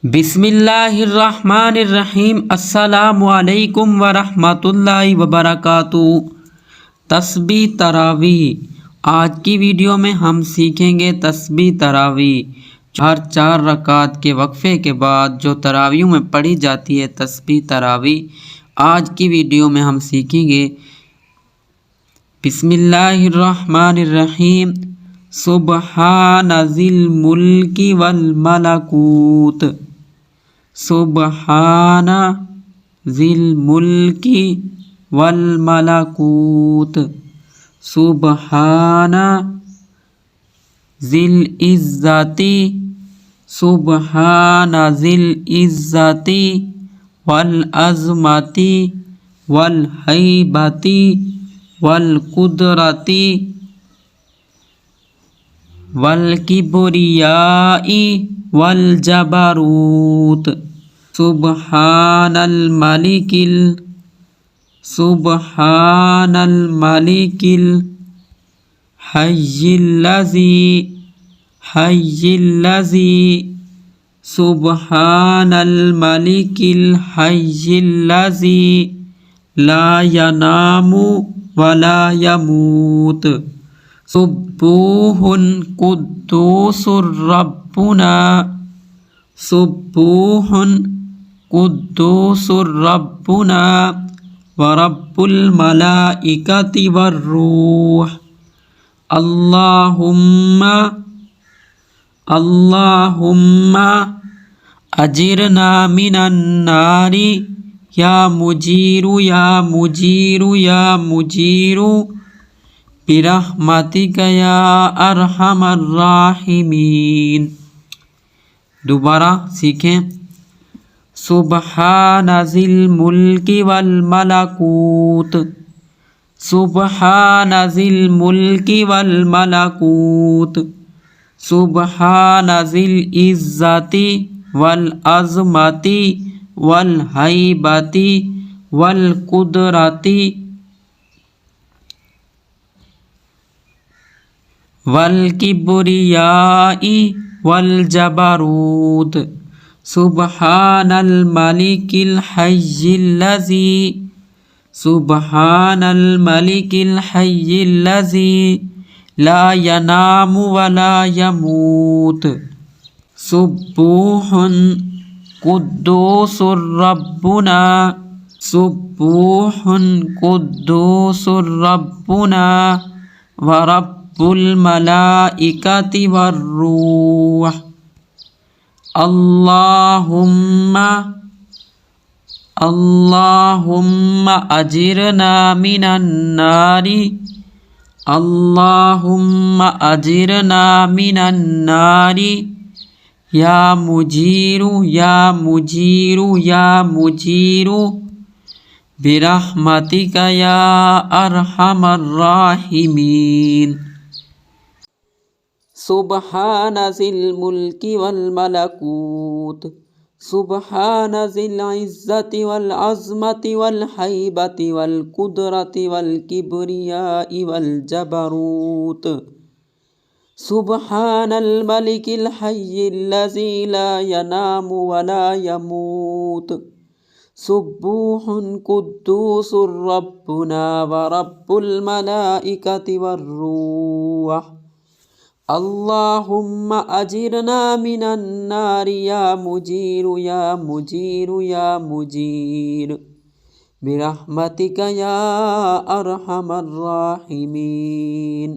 बिस्मिल्लाहिर्रहमानिर्रहीम। अस्सलामुअलैकुम वरहमतुल्लाहि वबरकातुहू। तस्बीह तरावीह। आज की वीडियो में हम सीखेंगे तस्बीह तरावीह। हर 4 रकात के वक्फे के बाद जो तरावीह में पढ़ी जाती है तस्बीह तरावीह, आज की वीडियो में हम सीखेंगे। बिस्मिल्लाहिर्रहमानिर्रहीम। सुब्हानज़िल मुल्की वल मलकूत। सुब्हाना ज़िल मुल्की वल मलकूत। सुब्हाना ज़िल इज़्ज़ती। सुब्हाना ज़िल इज़्ज़ती वल अज़मती वल हैबती वल कुदरती वल किब्रियाई वल जबरूत। सुब्हानल मलिकिल हय्यिल्लज़ी सुब्हानल मलिकिल हय्यिल्लज़ी ला यनामु वला यमूत। सुब्बूहुन कुद्दूसुर रब्बुना। सुब्बूहुन कुद्दूसुर रब्बुना व रब्बुल मलाइकति वर्रूह। अल्लाहुम्मा अजिरना मिनन नारी या मुजीरु या मुजीरु या मुजीरु बिरहमतिका या अरहमर राहिमीन। दोबारा सीखें। सुब्हानज़िल मुल्की वल मलकूत। सुब्हानज़िल मुल्की वल मलकूत। सुब्हानज़िल इज़्ज़ती वल अज़मती वल हैबती वल कुदरती वल किब्रियाई वल जबरूत। सुब्हानल मलिकिल हय्यिल्लज़ी। सुब्हानल मलिकिल हय्यिल्लज़ी ला यनामु वला यमूत। सुब्बूहुन कुद्दूसुर रब्बुना। सुब्बूहुन कुद्दूसुर रब्बुना व रब्बुल मलाइकति वर्रूह। अल्लाहुम्मा अजिरना मिनन नारी। अल्लाहुम्मा अजिरना मिनन नारी या मुजीरु या मुजीरु या मुजीरु बिरहमतिका या अरहमर राहिमीन। सुब्हानज़िल मुल्की वल मलकूत। सुब्हानज़िल इज़्ज़ति वल अज़मति वल हैबति वल कुदरति वल किब्रियाई वल जबरूत। सुब्हानल मलिकिल हय्यिल्लज़ी ला यनामु वला यमूत। सुब्बूहुन कुद्दूसुर रब्बुना व रब्बुल मलाइकति वर्रूह। अल्लाहुम्मा अजिरना मिनन नारी या मुजीरु या मुजीरु या मुजीर बिरहमतिका या अरहमर राहिमीन।